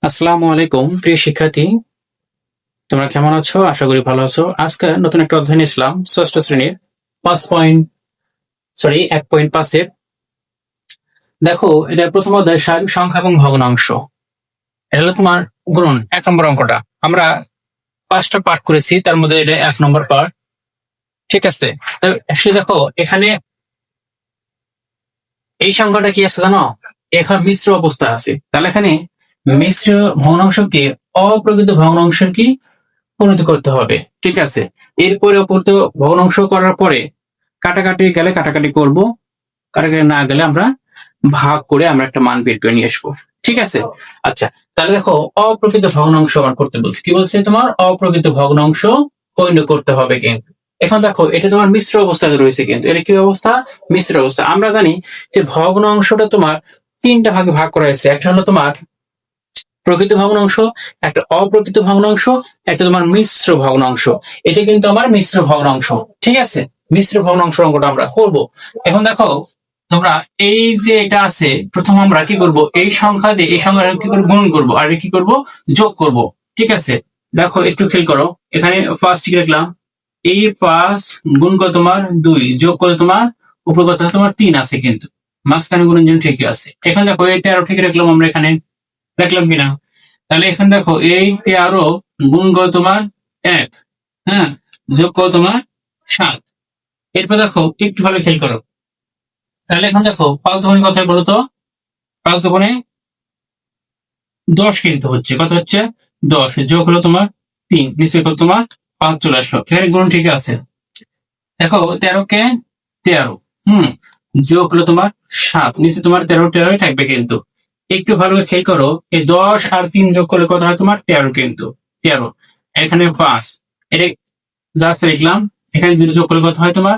আসসালামু আলাইকুম প্রিয় শিক্ষার্থী, তোমরা কেমন আছো? আশা করি ভালো আছো। আজকে নতুন একটা অধ্যায় নিয়ে এসলাম ষষ্ঠ শ্রেণীর 1.5-এর। দেখো, এটা প্রথম অধ্যায় স্বাভাবিক সংখ্যা এবং ভগ্নাংশ। এটা হলো তোমার গুণন 1 নম্বর অঙ্কটা। আমরা 5টা পার্ট করেছি, তার মধ্যে এটা 1 নম্বর পার্ট। ঠিক আছে, সে দেখো এখানে এই সংখ্যাটা কি আছে জানো? এখন মিশ্র অবস্থা আছে। তাহলে এখানে মিশ্র ভগ্নাংশকে অপ্রকৃত ভগ্নাংশের কি পরিণত করতে হবে। ঠিক আছে, এরপরে অপরত ভগ্নাংশ করার পরে কাটাকাটি গেলে কাটাকাটি করব, কাটাকাটি না গেলে আমরা ভাগ করে আমরা একটা মান বের করে নিয়ে আসবো। ঠিক আছে, আচ্ছা, তাহলে দেখো অপ্রকৃত ভগ্নাংশ আমার করতে বলছে। কি বলছে? তোমার অপ্রকৃত ভগ্নাংশ পরিণত করতে হবে। কিন্তু এখন দেখো এটা তোমার মিশ্র অবস্থায় রয়েছে, কিন্তু এটা কি অবস্থা? মিশ্র অবস্থা। আমরা জানি যে ভগ্নাংশটা তোমার 3টা ভাগে ভাগ করা হয়েছে। একটা হলো তোমার প্রকৃত ভগ্নাংশ, একটা অপ্রকৃত ভগ্নাংশ, একটা তোমার মিশ্র ভগ্নাংশ। এটা কিন্তু আমার মিশ্র ভগ্নাংশ। ঠিক আছে, মিশ্র ভগ্নাংশ অঙ্কটা আমরা করব। এখন দেখো তোমরা এই যে এটা আছে, প্রথম আমরা কি করব? এই সংখ্যা দিয়ে এই সংখ্যা কি করব? গুণ করব, আর কি করব? যোগ করব। ঠিক আছে, দেখো একটু খেয়াল করো, এখানে ফার্স্ট কি রাখলাম? এই 5 গুণ করে তোমার 2 যোগ করে তোমার উপর কত তোমার 3 আছে, কিন্তু মাঝখানে গুণের জন্য ঠিকই আছে। এখানে দেখো এই 13 ঠিক রাখলাম আমরা, এখানে রাখলাম কিনা? তাহলে এখানে দেখো এই 13 গুণ করো তোমার 1, হ্যাঁ, যোগ করো তোমার 7। এরপর দেখো একটু ভালো খেয়াল করো, তাহলে এখন দেখো 5 দুগুণে কত হয় বলো তো? 5 দুগুণে 10 কিন্তু হচ্ছে, কত হচ্ছে? 10 যোগ হলো তোমার 3, নিচে কত তোমার 5 চলে আসলো। এখানে গুণ ঠিক আছে। দেখো 13 কে 13, যোগ হলো তোমার 7, নিচে তোমার 13 13 থাকবে। কিন্তু একটু ভালো করে খেয়াল করো, এই 10 আর 3 যোগ করলে কত হয় তোমার? 13 কিন্তু 13। এখানে 5, এটা জাস্ট লিখলাম। এখানে 0 যোগ করলে কত হয় তোমার?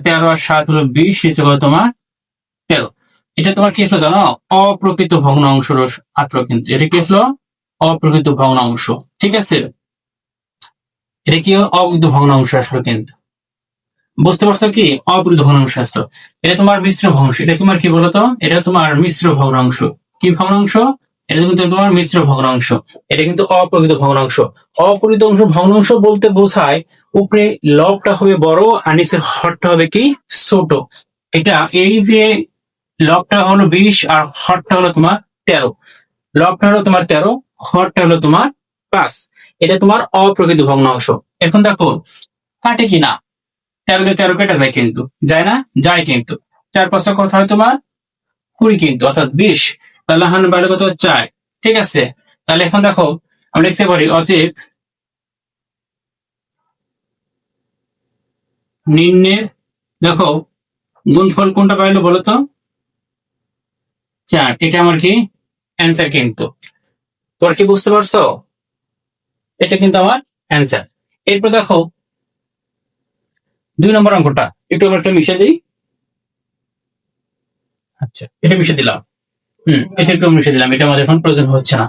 13 আর 7 হলো 20, নিচে কত তোমার? 13। এটা তোমার কি আসলো জানো? অপ্রকৃত ভগ্নাংশ আসলো। কিন্তু এটা কি আসলো? অপ্রকৃত ভগ্নাংশ। ঠিক আছে, এটা কি অপ্রকৃত ভগ্নাংশ আসলো। কিন্তু বুঝতে পারছো কি? অপ্রকৃত ভগ্নাংশ আসলো। এটা তোমার মিশ্র ভগ্নাংশ। এটা তোমার কি বলতো? এটা তোমার মিশ্র ভগ্নাংশ। কি ভগ্নাংশ? এটা কিন্তু তোমার মিশ্র ভগ্নাংশ। এটা কিন্তু অপ্রকৃত ভগ্নাংশ। অপ্রকৃত ভগ্নাংশ বলতে বোঝায় উপরে লবটা হবে বড় আর নিচের হরটা হবে কি ছোট। এটা এই যে লবটা হলো 20 আর হরটা হলো তোমার 13। লবটা হলো তোমার 13, হরটা হলো তোমার 5। এটা তোমার অপ্রকৃত ভগ্নাংশ। এখন দেখো কাটে কিনা? 13 দিয়ে 13 কেটে যায়, কিন্তু যায় না? যায় কিন্তু। 4 5 কত হয় তোমার? 20 কিন্তু, অর্থাৎ 20। তাহলে এখন বাইরে কত? 4। ঠিক আছে, তাহলে এখন দেখো আমরা লিখতে পারি অতএব নিম্নের, দেখো গুণফল কোনটা পাইলো বলো তো? 4। এটা আমার কি অ্যান্সার। কিন্তু তোর কি বুঝতে পারছো? এটা কিন্তু আমার অ্যান্সার। এরপর দেখো 2 নম্বর অঙ্কটা একটু আমরা একটা মিশে দিই। আচ্ছা, এটা মিশে দিলাম। এটা একটু মিশে দিলাম, এটা আমাদের এখন প্রয়োজন হচ্ছে না।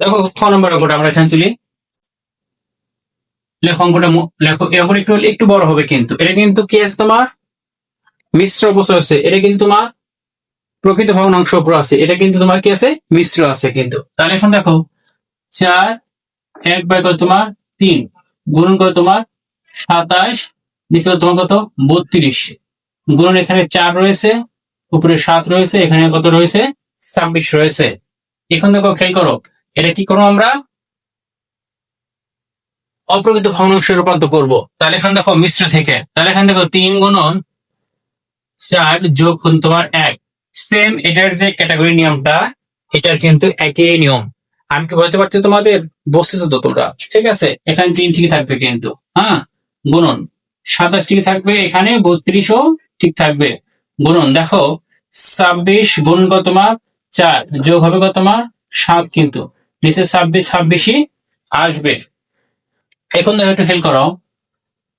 দেখো 6 নম্বর অঙ্কটা আমরা এখানে তুলি। লেখো অঙ্কটা, লেখো। এই অঙ্কটা একটু একটু বড় হবে, কিন্তু এটা কিন্তু কি আছে তোমার? মিশ্র অবস্থা আছে। এটা কিন্তু তোমার প্রকৃত ভগ্নাংশ উপর আছে, এটা কিন্তু তোমার কি আছে? মিশ্র আছে। কিন্তু তাহলে এখন দেখো 4 1 বাই কত তোমার 3 গুণন করে তোমার 27, নিচে তোমার কত? 32। গুণন এখানে 4 রয়েছে, উপরে 7 রয়েছে, এখানে কত রয়েছে? 26 রয়েছে। এখন দেখো খেয়াল করো, এটা কি করবো আমরা? অপ্রকৃত ভগ্নাংশে রূপান্তর করবো। তাহলে এখন দেখো মিশ্র থেকে, তাহলে এখানে দেখো 3 গুণন 4 যোগ তোমার 1। সেম এটার যে ক্যাটাগরি নিয়মটা, এটার কিন্তু একই নিয়ম। আমি কি বলতে পারছি তোমাদের? বসতেছো তো তোমরা? ঠিক আছে, এখানে 3 ঠিক থাকবে কিন্তু, হ্যাঁ, গুণন 27 ঠিক থাকবে, এখানে 32 ও ঠিক থাকবে। গুণন দেখো 26 গুণ কত তোমার 4 যোগ হবে কত তোমার 7, কিন্তু নিচে 26 26ই আসবে। এখন দেখো একটু খেয়াল করো,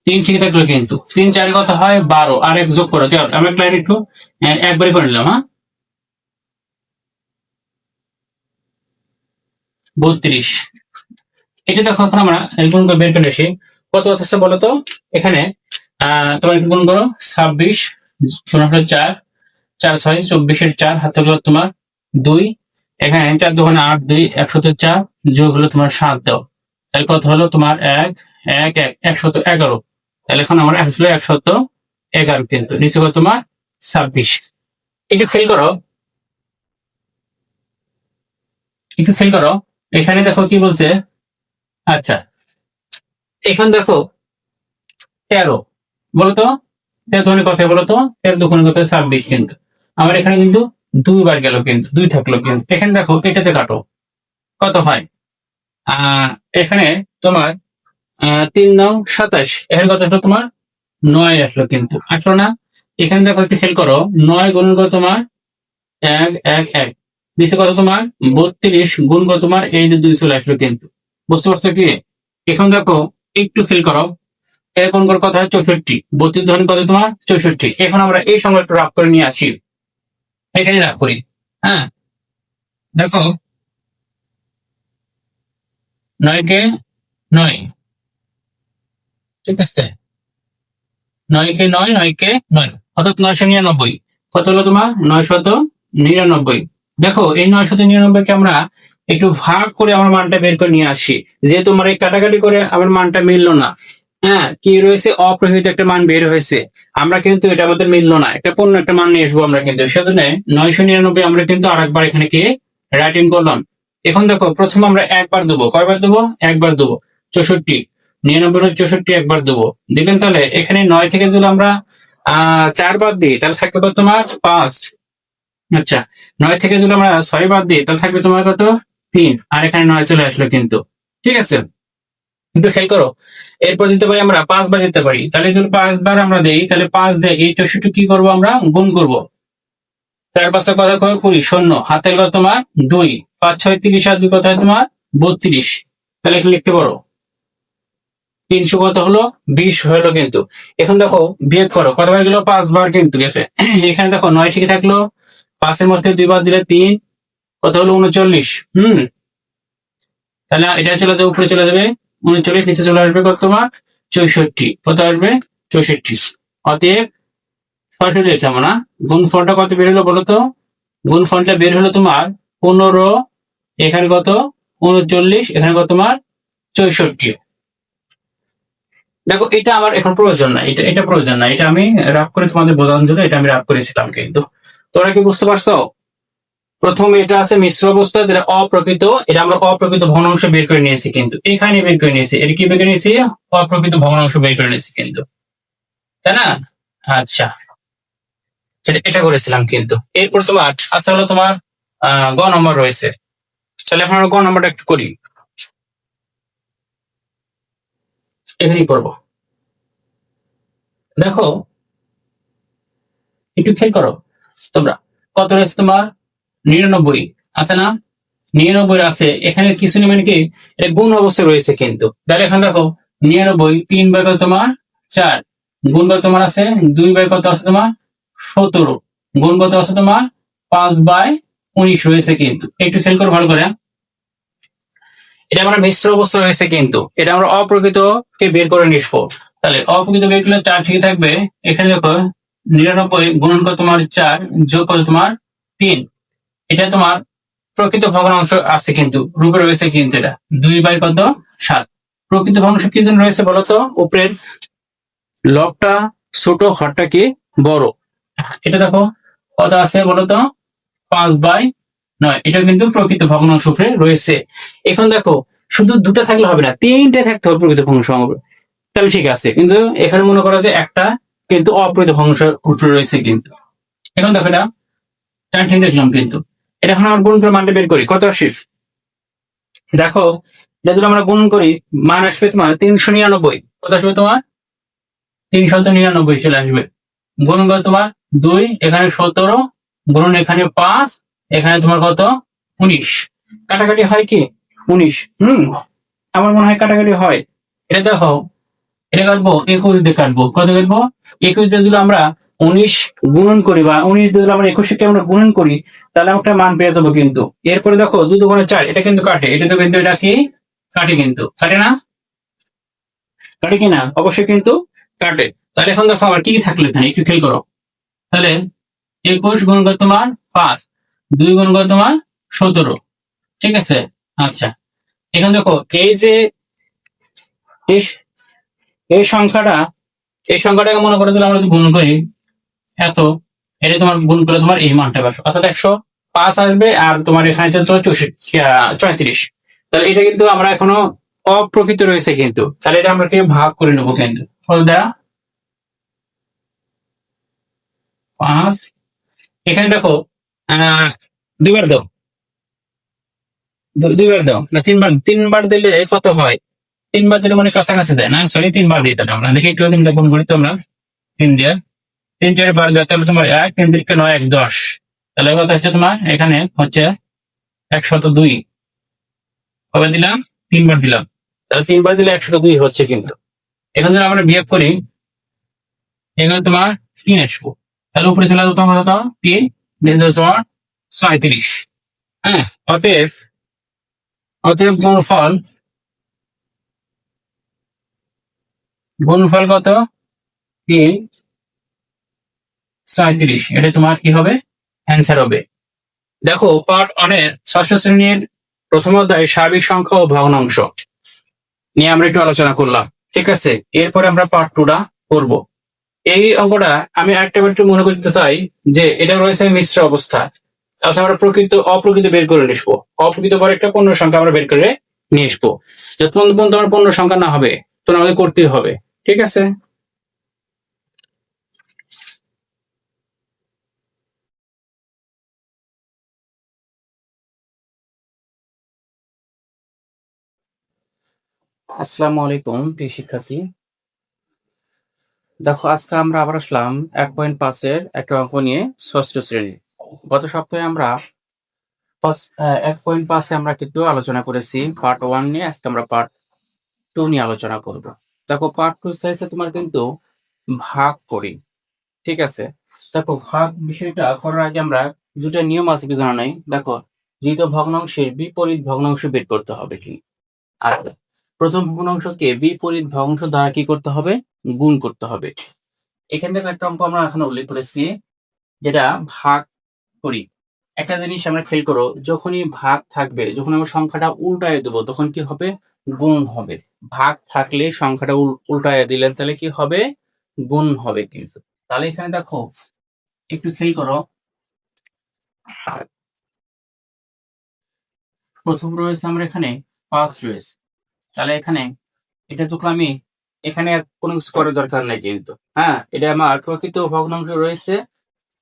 3 ঠিক থাকলো, কিন্তু 3 4 কত হয়? 12, আর 1 যোগ করো। আমি একটা লাইন একটু একবারই করে নিলাম, হ্যাঁ, 32। এটা দেখো এখন আমরা গুণ করে বের করে আসি। কত হচ্ছে বলো তো? এখানে তোমার গুণ করো 26 4 4 6 24-এর 4 হাতে হলো তোমার 2, এখানে 4 দোকানে 8 2 104 যোগ হলো তোমার 7 দাও, তাহলে কত হলো তোমার 1 1 1 111। তাহলে এখন আমার আসলে 111 কিন্তু নিচে কত তোমার 26। একটু খেয়াল করো, একটু খেয়াল করো, এখানে দেখো কি বলছে। আচ্ছা, এখন দেখো 13 বলতো, 13 দোকানের কথা বলতো, 13 দোকানের কথা 26 কিন্তু আমার এখানে কিন্তু দুইবার গেল, কিন্তু 2 থাকলো কিন্তু। এখানে দেখো এটাতে কাটো, কত হয়? আহ এখানে তোমার 3 9 27, এখানে কত আসলো তোমার 9 আসলো, কিন্তু আসলো না। এখানে দেখো একটু খেয়াল করো, 9 গুণ কত তোমার 1 1 1, নিচে কত তোমার 32 গুণ কত তোমার এই যে 2 চলে আসলো কিন্তু। বুঝতে পারছো কি? এখন দেখো একটু খেয়াল করো, এর কোন কোন কথা হয় 64, 32 ধরনের কত তোমার 64। এখন আমরা এই সংখ্যাটা রাফ করে নিয়ে আসি, এখানে রাফ করি। হ্যাঁ, দেখো 9 কে 9, ঠিক আছে, 9 কে 9, 9 কে 9, অর্থাৎ 999। কত হলো তোমার 999। দেখো এই 999 কে আমরা একটু ভাগ করে আমার মানটা বের করে নিয়ে আসি, যে তোমার এই কাটাকাটি করে আমার মানটা মিললো না। হ্যাঁ, কি রয়েছে, অপ্রকৃত একটা মান বের হয়েছে। আমরা কিন্তু এটা আমাদের মিললো না, একটা পূর্ণ একটা মান নিয়ে আসবো আমরা কিন্তু। সেজন্য 999 আমরা কিন্তু আরেকবার এখানে কি রাইট ইন করলাম। এখন দেখো প্রথমে আমরা একবার দেবো, কয়বার দেবো, একবার দেবো। 64, 99 64 একবার দেবো, দিলেন। তাহলে এখানে 9 থেকে যদি আমরা 4 বাদ দিই তাহলে থাকবে কত তোমার 5। আচ্ছা, 9 থেকে যদি আমরা 6 বাদ দিই তাহলে থাকবে তোমার কত 3, আর এখানে 9 চলে আসলো কিন্তু। ঠিক আছে, একটু খেয়াল করো, এরপর দিতে পারি আমরা 5 বার দিতে পারি। তাহলে যদি 5 বার আমরা দেই তাহলে 5 দিয়ে এই 64 কি করবো আমরা গুণ করবো। 4 5 কত করে 20, শূন্য হাতের কত তোমার 2, 5 6 30 আর 2 কত হয় তোমার 32। তাহলে এখানে লিখতে পারো 300 কত হলো 20 হলো কিন্তু। এখন দেখো বিয়োগ করো, কতবার গেল 5 বার কিন্তু গেছে। এখানে দেখো 9 ঠিক থাকলো, 5 এর মধ্যে 2 বার দিলে 3, কত হলো 39। তাহলে এটা চলে যাবে, উপরে চলে যাবে 39, নিচে চলে আসবে কত তোমার 64, কত আসবে 64। অতএব সরাসরি লিখলাম না, গুণফলটা কত বের হলো বলো তো? গুণফলটা বের হলো তোমার 15, এখানে কত 39, এখানে কত তোমার 64। দেখো এটা আমার এখন প্রয়োজন না, এটা এটা প্রয়োজন না, এটা আমি রাফ করে তোমাদের বোঝানোর জন্য এটা আমি রাফ করেছিলাম কিন্তু। তোরা কি বুঝতে পারছো? প্রথমে এটা আছে মিশ্র অবস্থা, যেটা অপ্রকৃত, এটা আমরা অপ্রকৃত ভগ্নাংশ বের করে নিয়েছি কিন্তু, এখানে বের করে নিয়েছি। এটা কি বের করে নিয়েছি? অপ্রকৃত ভগ্নাংশ বের করে নিয়েছি কিন্তু, তাই না? আচ্ছা, সেটা এটা করেছিলাম কিন্তু। এরপর তোমার আচ্ছা হলো তোমার গ নম্বর রয়েছে। তাহলে এখন আমরা গ নম্বরটা একটু করি, এখানেই করবো। দেখো একটু খেয়াল করো তোমরা, কত রয়েছে তোমার 99 আছে না? 99 আছে, এখানে কিছু নেই মানে কি এটা গুণ অবস্থা রয়েছে কিন্তু। তাহলে এখন দেখো 99 3 বাই কত তোমার 4, গুণ কত তোমার আছে 2 বাই কত আছে তোমার 17, গুণ কত আছে তোমার 5 বাই 19 হয়েছে কিন্তু। একটু খেয়াল করো ভালো করে, এটা আমরা মিশ্র অবস্থা রয়েছে কিন্তু, এটা আমরা অপ্রকৃত কে বের করে নিসবো। তাহলে অপ্রকৃত বের করলে 4 ঠিক থাকবে। এখানে দেখো 99 গুণন কত তোমার 4 যোগ কত তোমার 3, এটা তোমার প্রকৃত ভগ্নাংশ আছে কিন্তু, রূপে রয়েছে কিন্তু। এটা 2 বাই কত 7। প্রকৃত ভগ্নাংশ কি জন্য রয়েছে বলতো? উপরের লবটা ছোট, হরটা কি বড়। এটা দেখো কত আছে বলতো 5 বাই 9, এটা কিন্তু প্রকৃত ভগ্নাংশ উপরে রয়েছে। এখন দেখো শুধু দুটো থাকলে হবে না, 3টে থাকতে হবে প্রকৃত ভগ্নাংশ। তাহলে ঠিক আছে, কিন্তু এখানে মনে করা যে একটা কিন্তু অপ্রকৃত ভগ্নাংশ উপরে রয়েছে কিন্তু। এখন দেখো এটা ঠিক দেখলাম কিন্তু, এটা এখন আমরা গুণ করে মানটা বের করি, কত আসে দেখো। যদি আমরা গুণ করি মান আসবে তোমার 399, কত আসবে তোমার 399 চলে আসবে। গুণ কত তোমার 2, এখানে 17, গুণ এখানে 5, এখানে তোমার কত 19। কাটাকাটি হয় কি 19? আমার মনে হয় কাটাকাটি হয়। এটা দেখো, এটা কাটবো 21 দিয়ে কাটবো, কত কাটবো 21 দিয়ে যদি আমরা 19 গুণন করি, বা 19 দিয়ে যদি আমরা 21 কে আমরা গুণন করি তাহলে আমরা একটা মান পেয়ে যাবো কিন্তু। এরপরে দেখো 2 2 4, এটা কিন্তু কাটে, এটা তো কিন্তু এটা কি কাটে কিন্তু, কাটে না? কাটে কিনা? অবশ্যই কিন্তু কাটে। তাহলে এখন দেখো আমার কি কি থাকলো এখানে, একটু খেয়াল করো। তাহলে 21 গুণ কত তোমার 5, 2 গুণ কত তোমার 17। ঠিক আছে। আচ্ছা, এখন দেখো এই যে এই এই সংখ্যাটা, এই সংখ্যাটাকে মনে করো তাহলে আমরা যদি গুণ করি এত, এটা তোমার গুণ করে তোমার এই মানটা পাবে, অর্থাৎ 105 আসবে। আর তোমার এখানে তো 34। তাহলে এটা কিন্তু আমরা এখনো অপ্রকৃত রয়েছে কিন্তু, তাহলে এটা আমরা কি ভাগ করে নেবো কিন্তু, ফল দেয়া 5। এখানে দেখো আহ দুইবার দাও, দুইবার দাও না তিনবার, তিনবার দিলে কত হয়? তিনবার দিলে মানে কাছাকাছি দেয় না, সরি তিনবার দিই, তাহলে আমরা দেখি একটু তিনটা গুণ করি তো আমরা। 3 দিয়ে 3 4 বার দেয়, তাহলে তোমার 1 3 3 9 1 10। তাহলে কত হচ্ছে তোমার এখানে হচ্ছে 102। কবে দিলাম? তিনবার দিলাম। তাহলে তিনবার দিলে 102 হচ্ছে কিন্তু। এখন যদি আমরা বিয়োগ করি, এখানে তোমার 3 আসবো, তাহলে উপরে চলে যাবো তোমার কত? 3 তোমার 37। হ্যাঁ, অতএব অতএব গুণফল, গুণফল কত? 3 37। এটা তোমার কি হবে? অ্যান্সার হবে। দেখো পার্ট অনের ষষ্ঠ শ্রেণীর প্রথম অধ্যায় স্বাভাবিক সংখ্যা ও ভগ্নাংশ নিয়ে আমরা একটু আলোচনা করলাম। ঠিক আছে, এরপরে আমরা পার্ট 2টা করবো। এই অঙ্কটা আমি আরেকটা একটু মনে করতে চাই যে এটা রয়েছে মিশ্র অবস্থা। আচ্ছা, আমরা প্রকৃত অপ্রকৃত বের করে নিয়ে আসবো, অপ্রকৃত পরে একটা পূর্ণ সংখ্যা আমরা বের করে নিয়ে আসবো। যতক্ষণ পর্যন্ত আমার পূর্ণ সংখ্যা না হবে তখন আমাদের করতেই হবে। ঠিক আছে। আসসালামু আলাইকুম প্রিয় শিক্ষার্থী। দেখো আজকে আমরা আবার আসলাম 1.5-এর একটা অঙ্ক নিয়ে, ষষ্ঠ শ্রেণী। গত সপ্তাহে আমরা 1.5-এ আমরা কিন্তু আলোচনা করেছি পার্ট 1 নিয়ে, আজকে আমরা পার্ট 2 নিয়ে আলোচনা করব। দেখো পার্ট 2 চাইছে তোমার কিন্তু ভাগ করি। ঠিক আছে, দেখো ভাগ বিষয়টা করার আগে আমরা দুটো নিয়ম আছে কি জানা নাই। দেখো দ্বিতীয় ভগ্নাংশের বিপরীত ভগ্নাংশ বের করতে হবে কি, আর প্রথম ভগ্নাংশকে বিপরীত ভগ্নাংশ দ্বারা কি করতে হবে? গুণ করতে হবে। এখান থেকে একটা অঙ্ক আমরা এখন উল্লেখ করেছি, যেটা ভাগ করি। একটা জিনিস আমরা খেয়াল করো, যখনই ভাগ থাকবে, যখন আমরা সংখ্যাটা উল্টায় দেবো তখন কি হবে? গুণ হবে। ভাগ থাকলে সংখ্যাটা উল্টায় দিলে তাহলে কি হবে? গুণ হবে কিন্তু। তাহলে এখানে দেখো একটু খেয়াল করো, প্রথম রয়েছে আমরা এখানে 5 রয়েছে, তাহলে এখানে এটা যখন আমি এখানে আর কোনো কিছু করার দরকার নেই কিন্তু। হ্যাঁ, এটা আমার প্রকৃত ভগ্নাংশ রয়েছে।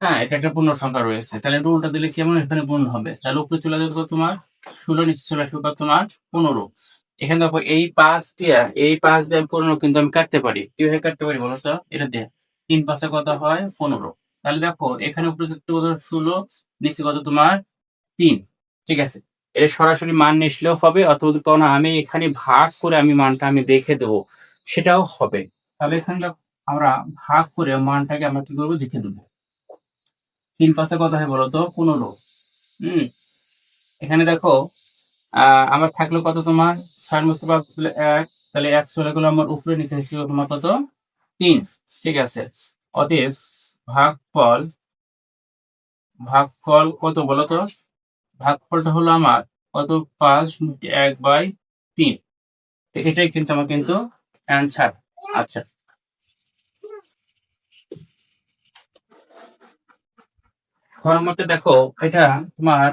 হ্যাঁ, এটা একটা পূর্ণ সংখ্যা রয়েছে, তাহলে এটা উল্টা দিলে কেমন এখানে গুণ হবে, তাহলে উপরে চলে যাবে তোমার 16, নিচে চলে আসবে তোমার 15। এখানে দেখো এই 5 দিয়ে 15 কিন্তু আমি কাটতে পারি। কিভাবে কাটতে পারি বলো তো? এটা দিয়ে 3 5 কত হয়? 15। তাহলে দেখো এখানে উপরে কত? 16, নিচে কত তোমার 3। ঠিক আছে, এটা সরাসরি মান নিসলেও হবে, অথবা যদি পাও না আমি এখানে ভাগ করে আমি মানটা আমি দেখে দেবো, সেটাও হবে। তাহলে এখানে আমরা ভাগ করে মানটাকে আমরা কি করবো? দেখে দেবো। 3 5 কত হয় বলো তো? 15। হুম, এখানে দেখো আমার থাকলো কত তোমার 6 মধ্যে ভাগ করলে 1, তাহলে 1 চলে গেলো আমার উপরে, নিচে ছিল তোমার কত? 3। ঠিক আছে, অতএব ভাগফল, ভাগফল কত বলো তো? ভাগফলটা হলো আমার কত? 5/1/3। এটাই কিন্তু আমার কিন্তু অ্যান্সার। আচ্ছা, ঘরের মধ্যে দেখো এটা তোমার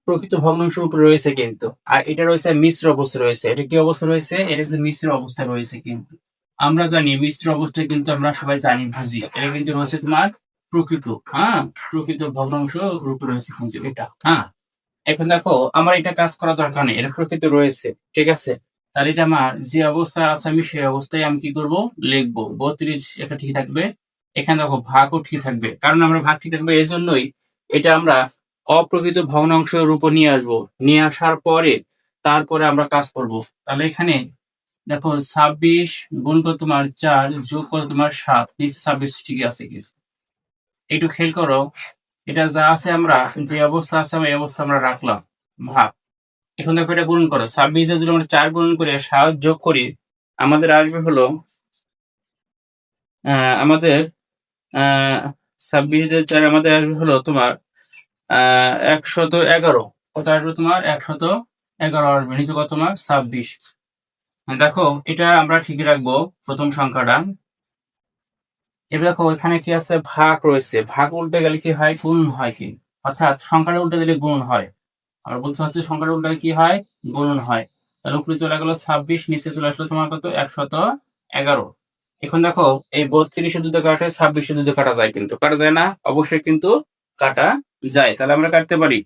প্রকৃত ভগ্নাংশের উপরে রয়েছে কিন্তু, আর এটা রয়েছে মিশ্র অবস্থা রয়েছে। এটা কি অবস্থা রয়েছে? এটা কিন্তু মিশ্র অবস্থা রয়েছে কিন্তু। আমরা জানি মিশ্র অবস্থায় কিন্তু আমরা সবাই জানি বুঝি, এটা কিন্তু রয়েছে তোমার প্রকৃত। হ্যাঁ, প্রকৃত ভগ্নাংশ রূপে রয়েছে কিন্তু এটা। হ্যাঁ, এখন দেখো আমার এটা কাজ করা দরকার নেই, এটা প্রকৃত রয়েছে। ঠিক আছে, তাহলে এটা আমার যে অবস্থায় আছে আমি সেই অবস্থায় আমি কি করব? লিখবো। 32 এটা ঠিক থাকবে। এখানে দেখো ভাগও ঠিক থাকবে, কারণ আমরা ভাগ ঠিক থাকবে এই জন্যই এটা আমরা অপ্রকৃত ভগ্নাংশের রূপে নিয়ে আসবো। নিয়ে আসার পরে তারপরে আমরা কাজ করব। তাহলে এখানে দেখো 26 গুণ করে তোমার 4 যোগ করে তোমার 7, নিচে 26 ঠিকই আছে কি? একটু খেয়াল করো, এটা যা আছে আমরা যে অবস্থা আছে আমরা এই অবস্থা আমরা রাখলাম ভাগ। এখন দেখো এটা গুণ করো, 26 যদি আমরা 4 গুণ করে 7 যোগ করি, আমাদের আসবে হলো আমাদের 26 আমাদের আসবে হলো তোমার 111। কত আসবে তোমার 111 আসবে, নিচে কত তোমার 26। দেখো এটা আমরা ঠিকই রাখবো প্রথম সংখ্যাটা। এবার দেখো এখানে কি আছে, ভাগ রয়েছে, ভাগ উল্টে গেলে কি হয়, গুণ হয় কি, অর্থাৎ সংখ্যাটা উল্টে দিলে গুণ হয়। আর বলতে হচ্ছে সংখ্যাটা উল্টে কি হয়, গুণন হয়। তাহলে উপরে চলে গেল 26, নিচে চলে আসলো তোমার কত 111। এখন দেখো এই 32 দুটো কাটে 26 দুটো কাটা যায়, কিন্তু কাটা যায় না, অবশ্যই কিন্তু কাটা যায়। তাহলে আমরা কাটতে পারি।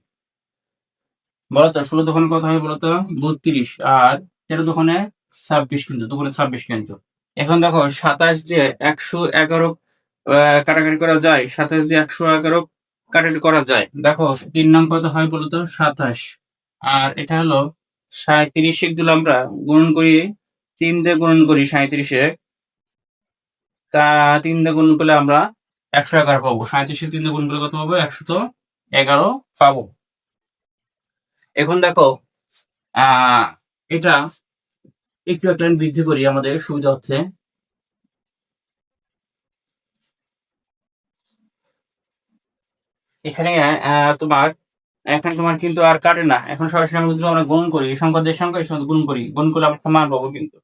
বলতো 16 দোকানে কত হয় বলতো, 32, আর 13 দোকানে 26, কিন্তু দোকানে 26 কিন্তু। এখন দেখো 27 দিয়ে 111 কাটাকাটি করা যায়, 27 দিয়ে 111 কাটাকাটি করা যায়। দেখো 3 নং কত হয় বলতো, 27। আর এটা হলো 37, গুলো আমরা গুণন করি, 3 দিয়ে গুণন করি 37-এ, তা 3 দিয়ে গুণন করলে আমরা 111 পাবো। 37-এ 3 দিয়ে গুণন করলে কত পাবো, 111 পাবো। এখন দেখো এটা একটু একটা বৃদ্ধি করি আমাদের সুবিধা হচ্ছে। এখানে তোমার এখন তোমার কিন্তু আর কাটে না, এখন সরাসরি আমরা যদি আমরা গুণ করি, এই সংখ্যা দিয়ে সংখ্যা এর সঙ্গে গুণ করি, গুণ করলে আমরা একটা মান পাবো। কিন্তু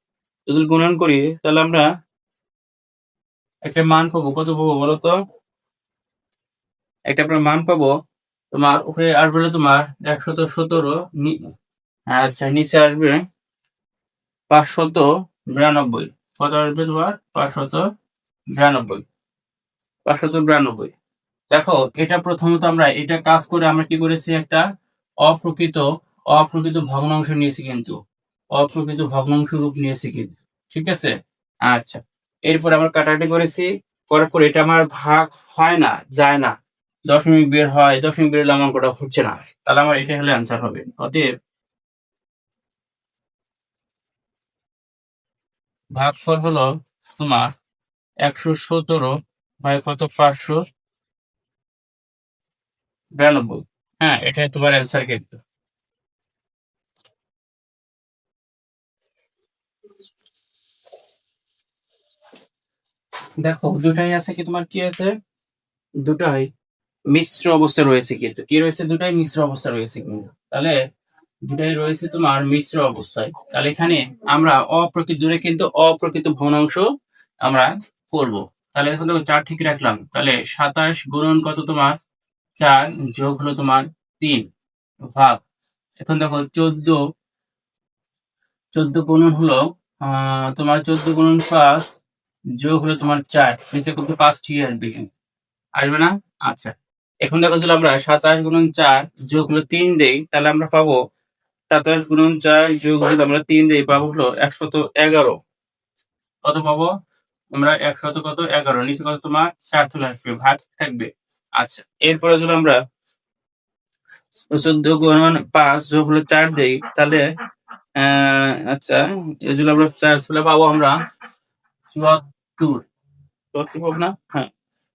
যদি গুণন করি তাহলে আমরা একটা মান পাবো, কত পাবো বলতো, একটা আমরা মান পাবো তোমার উপরে আসবে হলো তোমার 117, আচ্ছা নিচে আসবে 592। কত আসবে তোমার 592, 592। দেখো এটা প্রথমত আমরা এটা কাজ করে আমরা কি করেছি, একটা অপ্রকৃত অপ্রকৃত ভগ্নাংশ নিয়েছি, কিন্তু অপ্রকৃত ভগ্নাংশ রূপ নিয়েছি কিন্তু, ঠিক আছে। আচ্ছা, এরপর আমরা কাটাকাটি করেছি, করার পর এটা আমার ভাগ হয় না, যায় না, দশমিক বের হয়, দশমিক বের হলে আমার অঙ্কটা হচ্ছে না, তাহলে আমার এটা হলে অ্যান্সার হবে। অতএব ভাগফল হলো তোমার 117 বাই কত, 592। হ্যাঁ, এটাই তোমার অ্যান্সার কিন্তু। দেখো দুটাই আছে কি, তোমার কি আছে, দুটাই মিশ্র অবস্থা রয়েছে, কিন্তু কি রয়েছে, দুটাই মিশ্র অবস্থা রয়েছে কিন্তু। তাহলে দুটাই রয়েছে তোমার মিশ্র অবস্থায়, তাহলে এখানে আমরা অপ্রকৃত জুড়ে কিন্তু অপ্রকৃত ভগ্নাংশ আমরা করব। তাহলে এখন দেখো 4 ঠিক রাখলাম, তাহলে 27 গুণন কত তোমার 4, যোগ হলো তোমার 3, ভাগ। এখন দেখো 14 গুণন হলো তোমার 14 গুণন 5, যোগ হলো তোমার 4, নিচে কিন্তু 5 ঠিক আসবে, আসবে না। আচ্ছা, এখন দেখো যদি আমরা 27 গুণন 4 যোগ হলো 3 দেই, তাহলে আমরা পাবো 27 গুণন 4 যোগ হলো আমরা 3 দেই, পাবো হলো 111। কত পাবো আমরা, 111, নিচে কত তোমার 4 চলে আসবে, ভাগ থাকবে। আচ্ছা, এরপরে যদি আমরা 14 গুণন 5 যোগ হলো 4 দেই, তাহলে আচ্ছা এই যদি আমরা 4 চলে পাবো আমরা 74, 74 পাবো না, হ্যাঁ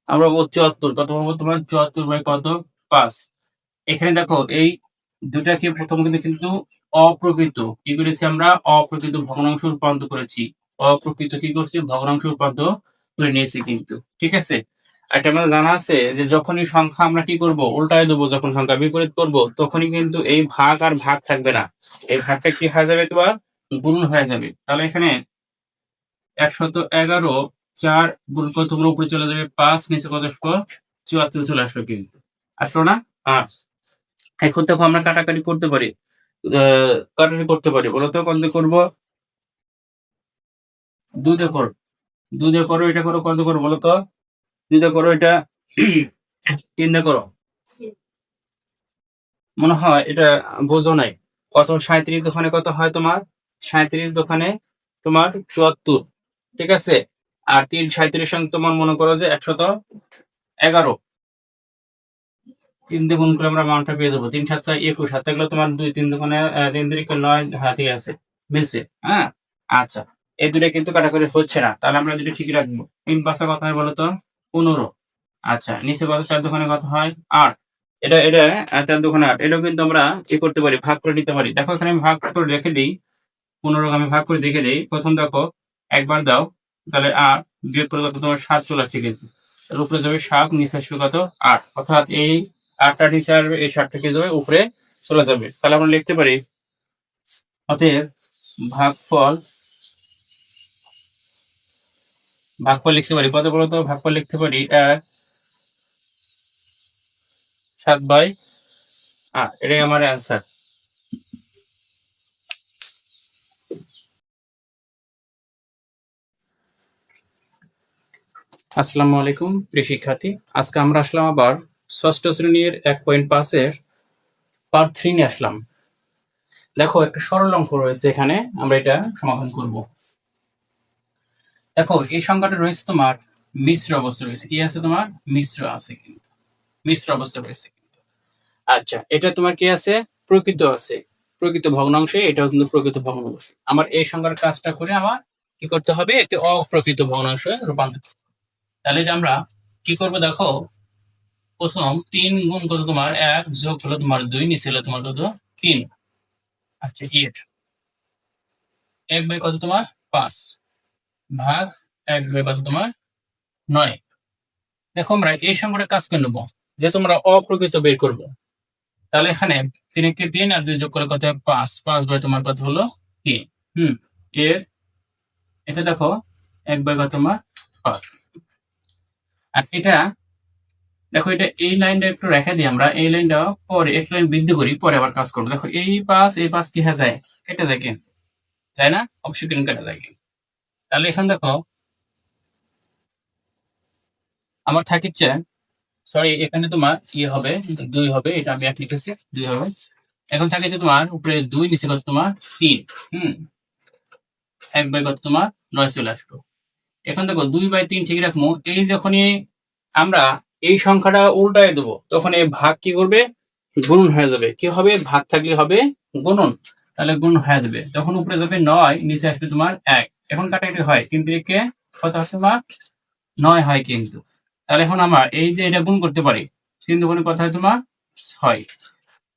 আমরা পাবো 74। কত পাবো তোমার 74 বাই কত 5। এখানে দেখো এই দুটাকে প্রথম কিন্তু অপ্রকৃত কি করেছি, আমরা অপ্রকৃত ভগ্নাংশ রূপান্তর করেছি, অপ্রকৃত কি করছি, ভগ্নাংশ রূপান্তর করে নিয়েছি কিন্তু, ঠিক আছে। আর এটা আমাদের জানা আছে যে যখনই সংখ্যা আমরা কি করব, উল্টায় দেবো, যখন সংখ্যা বিপরীত করব তখনই কিন্তু এই ভাগ আর ভাগ থাকবে না, এই ভাগটা কি হয়ে যাবে তোমার, গুণ হয়ে যাবে। তাহলে এখানে 111 4 গুণ করে তোমরা উপরে চলে যাবে 5, নিচে কত আসবে 74 চলে আসবে, কিন্তু আসলো না। আচ্ছা, এখন দেখো আমরা কাটাকাটি করতে পারি, কাটাকাটি করতে পারি, বলো তো কত করবো, 2 দিয়ে করো, 2 দিয়ে করো, এটা করো, কত করো বলো তো, 2 দিয়ে করো, এটা 3 দিয়ে করো, মনে হয় এটা বোঝো নাই। কত 37 দোকানে কত হয় তোমার, 37 দোকানে তোমার 74, ঠিক আছে। আর 37 সঙ্গে তোমার মনে করো যে 111, 3 দিয়ে গুণ করে আমরা মানটা পেয়ে যাবো, 3 7 21, 7 গুলো তোমার 2, 3 দোকানে 3 3 9 হাতে আছে, মিলছে, হ্যাঁ। আচ্ছা, এই দুটো কিন্তু কাটাকাটি হচ্ছে না, তাহলে আমরা দুটো ঠিক রাখবো। 3 5 কত হয় বলতো 15। আচ্ছা, নিচে কত 4 দোকানে কত হয় 8, এটা এটা 4 দোকানে 8, এটাও কিন্তু আমরা কি করতে পারি, ভাগ করে নিতে পারি। দেখো এখানে আমি ভাগ করে রেখে দিই, 15 আমি ভাগ করে দেখে দিই। প্রথম দেখো একবার দাও, তাহলে 8 বিয়োগ করে কত তোমার 7 চলে আসছে, গেছে এর উপরে যাবে 7, নিচে আসবে কত 8, অর্থাৎ এই 8টা নিচে আসবে, এই 7টা কি যাবে উপরে চলে যাবে। তাহলে আমরা লিখতে পারি অতএব ভাগফল লিখতে পারি কত বলতো? ভাগফল লিখতে পারি 1/7/8। এটাই আমার অ্যান্সার। আসসালামু আলাইকুম প্রিয় শিক্ষার্থী, আজকে আমরা আসলাম আবার ষষ্ঠ শ্রেণীর 1.5-এর পার্ট 3 নিয়ে আসলাম। দেখো একটা সরল অঙ্ক রয়েছে এখানে, আমরা এটা সমাধান করব। দেখো এই সংখ্যাটা রয়েছে তোমার মিশ্র অবস্থা রয়েছে। কি আছে তোমার? মিশ্র আছে, কিন্তু মিশ্র অবস্থা রয়েছে কিন্তু। আচ্ছা, এটা তোমার কি আছে? প্রকৃত আছে, প্রকৃত ভগ্নাংশে। এটাও কিন্তু প্রকৃত ভগ্নাংশ। আমার এই সংখ্যার কাজটা করে আমার কি করতে হবে? একটি অপ্রকৃত ভগ্নাংশে রূপান্তর। তাহলে যে আমরা কি করবো দেখো, প্রথম 3 গুণ কত তোমার 1 যোগ হলো তোমার 2 নিচে হলো তোমার কত 3। আচ্ছা 1 বাই কত তোমার 5 ভাগ 1 বাই কত তোমার 9। দেখো আমরা এই সংখ্যাটা কাজ করে নেবো, যে তোমরা অপ্রকৃত বের করবো। তাহলে এখানে 3 কে 3 আর 2 যোগ করে কত 5, 5 বাই তোমার কত হলো 3। এর এটা দেখো 1 বাই কত তোমার 5। আর এটা দেখো, এটা এই লাইনটা একটু রেখে দিই আমরা, এই লাইনটা পরে এক লাইন বৃদ্ধি করি, পরে আবার কাজ করবো। দেখো এই 5 কি হয়ে যায়? কেটে যায়, কিন্তু যায় না? অবশ্যই কিন্তু কেটে যায়। তাহলে এখন দেখো আমার থাকিচ্ছে, সরি এখানে তোমার কি হবে 2 হবে, এটা আমি 1 লিখেছি 2 হবে। এখন থাকিচ্ছে তোমার উপরে 2 নিচে কত তোমার 3। 1 বাই কত তোমার 9 চলে আসলো। এখন দেখো 2/3 ঠিক রাখবো। এই যখনই আমরা এই সংখ্যাটা উল্টায় দেবো, তখন এই ভাগ কি করবে? গুণন হয়ে যাবে। কি হবে? ভাগ থাকলে হবে গুণন, তাহলে গুণ হয়ে যাবে। তখন উপরে যাবে 9, নিচে আসবে তোমার 1। এখন কাটাকাটি হয়, কিন্তু একে কত আছে তোমার 9 হয় কিন্তু। তাহলে এখন আমার এই যে এটা গুণ করতে পারি, কিন্তু কোনো কথা হয় তোমার 6।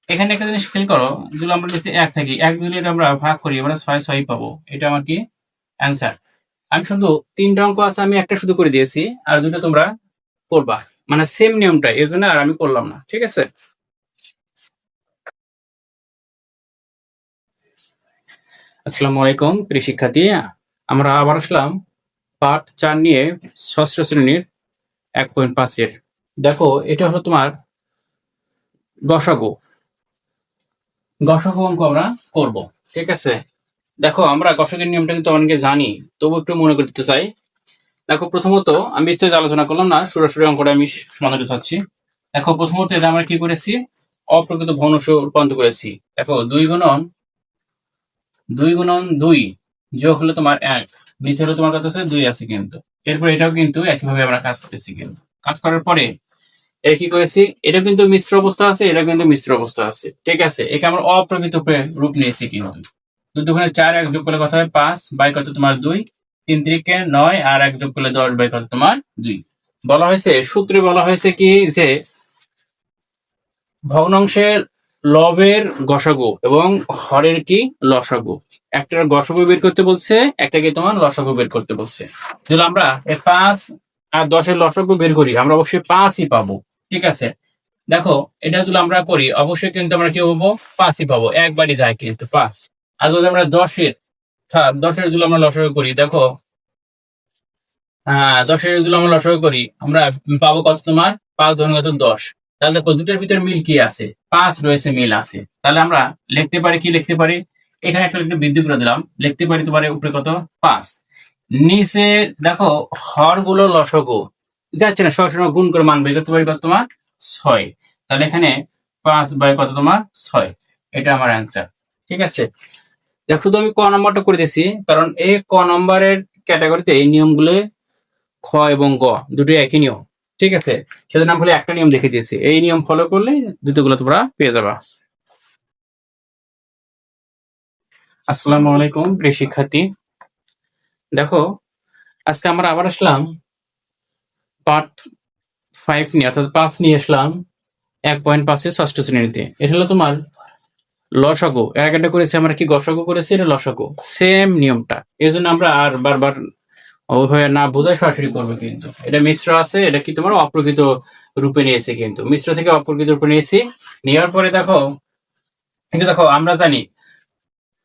এখানে একটা জিনিস খেয়াল করো, যদি আমরা নিচে 1 থাকি, 1 যদি এটা আমরা ভাগ করি, আমরা 6 পাবো। এটা আমার কি অ্যান্সার। আমি শুধু 3টা অঙ্ক আছে, আমি একটা শুধু করে দিয়েছি, আর দুটো তোমরা করবা, মানে সেম নিয়মটা, এই জন্য আর আমি করলাম না। ঠিক আছে? আসসালামু আলাইকুম প্রিয় শিক্ষার্থী, আমরা আবার আসলাম পার্ট 4 নিয়ে, ষষ্ঠ শ্রেণীর 1.5-এর। দেখো এটা হলো তোমার গসাগু অঙ্ক আমরা করব। ঠিক আছে? দেখো আমরা গসাগুর নিয়মটা কিন্তু অনেকে জানি, তবু একটু মনে করতে চাই। দেখো প্রথমত আমি বিস্তারিত আলোচনা করলাম না, সরাসরি অঙ্কটা আমি সমাধান করতে চাচ্ছি। দেখো প্রথমত এটা আমরা কি করেছি? অপ্রকৃত ভগ্নাংশ রূপান্তর করেছি। দেখো 2 গুণন 2 যোগ হলো তোমার 1, নিচে হলো তোমার কত আছে 2 আছে কিন্তু। এরপর এটাও কিন্তু একইভাবে আমরা কাজ করতেছি। কিন্তু কাজ করার পরে এর কি করেছি? এটা কিন্তু মিশ্র অবস্থা আছে, এটা কিন্তু মিশ্র অবস্থা আছে। ঠিক আছে? একে আমরা অপ্রকৃত রূপ নিয়েছি কিন্তু। 2 দুগুণে 4, 1 যোগ করলে কত হয় 5 বাই কত তোমার 2, 3 3-কে 9 আর 1 যোগ করলে 10 বাই কত তোমার 2। বলা হয়েছে, সূত্রে বলা হয়েছে কি, যে ভগ্নাংশের লবের গসাগু এবং হরের কি লসাগু। একটার গসাগু বের করতে বলছে, একটাকে তোমার লসাগু বের করতে বলছে। যদি আমরা 5 আর 10-এর লসাগু বের করি, আমরা অবশ্যই 5ই পাবো। ঠিক আছে? দেখো এটা যদি আমরা করি, অবশ্যই কিন্তু আমরা কি পাবো? 5ই পাবো, একবারই যায় কিন্তু 5। আর যদি আমরা 10-এর যদি আমরা লসাগু করি, দেখো 10-এর যদি আমরা লসাগু করি, আমরা পাবো কত তোমার 5 ধরুন কত 10। তাহলে দেখো দুটোর ভিতরে মিল কি আছে? 5 রয়েছে, মিল আছে। তাহলে আমরা লিখতে পারি, কি লিখতে পারি? এখানে একটা বৃদ্ধি করে দিলাম, লিখতে পারি তোমার উপরে কত 5, নিচে দেখো হর গুলো লসাগু যাচ্ছে না, সবসময় গুণ করে মান বের করতে পারি কত তোমার 6। তাহলে এখানে 5 বাই কত তোমার 6, এটা আমার অ্যান্সার। ঠিক আছে? দেখো শুধু আমি ক নম্বরটা করে দিয়েছি, কারণ এই ক নম্বরের ক্যাটাগরিতে এই নিয়মগুলো খ এবং গ দুটোই একই নিয়ম। ঠিক আছে? সেজন্য আমি একটা নিয়ম দেখে দিয়েছি, এই নিয়ম ফলো করলে দুটোগুলো তোমরা পেয়ে যাবা। আসসালামু আলাইকুম প্রিয় শিক্ষার্থী, দেখো আজকে আমরা আবার আসলাম পার্ট 5 নিয়ে, অর্থাৎ 5 নিয়ে আসলাম 1.5-এর ষষ্ঠ শ্রেণীতে। এটা হলো তোমার লসাগু। এর আগেটা করেছি আমরা কি গসাগু করেছি, এটা লসাগু। সেম নিয়মটা, এই জন্য আমরা আর বারবার ওইভাবে না বোঝায় সরাসরি করবো। কিন্তু এটা মিশ্র আছে, এটা কি তোমার অপ্রকৃত রূপে নিয়েছে, কিন্তু মিশ্র থেকে অপ্রকৃত রূপে নিয়েছি। নেওয়ার পরে দেখো কিন্তু দেখো আমরা জানি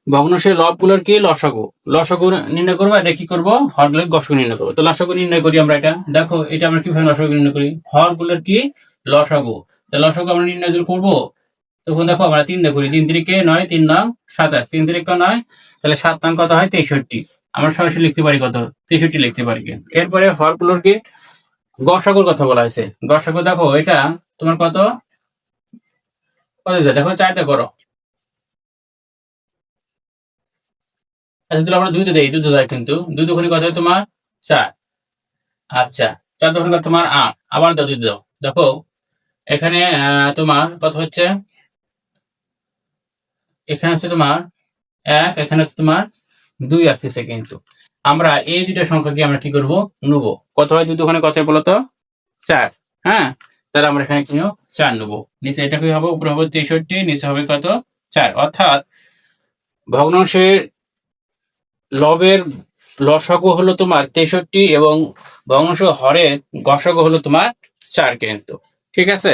ভগ্নাংশের লবগুলোর কি লসাগু। লসাগু নির্ণয় করবো, এটা কি করবো, হরগুলোর গসাগু নির্ণয় করবো। তো লসাগু নির্ণয় করি আমরা। এটা দেখো, এটা আমরা কিভাবে লসাগু নির্ণয় করি, হরগুলোর কি লসাগু। তো লসাগু আমরা নির্ণয় যদি করবো, তখন দেখো আমরা 3 দিয়ে করি, 3 তিরিকে 9, 3 নং 27, 3 তিরিকে 9, তাহলে 7 নং কত হয় 63। আমরা সরাসরি লিখতে পারি কত, 63 লিখতে পারি। এরপরে হরগুলোর কি গসাগুর কথা বলা হয়েছে। গসাগু দেখো এটা তোমার কত কত যায়, দেখো 4 দিয়ে করো। আচ্ছা তাহলে আমরা 2 তে দেই, 2 তে যায়, কিন্তু 2 দুগুণে কত হয় তোমার 4। আচ্ছা, 4 দুগুণে তোমার 8, আবার দাও 2 দাও। দেখো এখানে তোমার কত হচ্ছে, এখানে হচ্ছে তোমার 1, এখানে হচ্ছে তোমার 2 আসতেছে। কিন্তু আমরা এই দুইটা সংখ্যাকে আমরা কি করব, নেবো। কত হয় 2 দুগুণে কত হয় বলো তো, 4। হ্যাঁ, তাহলে আমরা এখানে কি নেবো, 4 নেবো। নিচে এটা কি হবে, উপরে হবে 63, নিচে হবে কত 4। অর্থাৎ ভগ্নাংশের লবের লসাগু হলো তোমার 63 এবং ভগ্নাংশ হরের গসাগু হলো তোমার 4 কিন্তু। ঠিক আছে।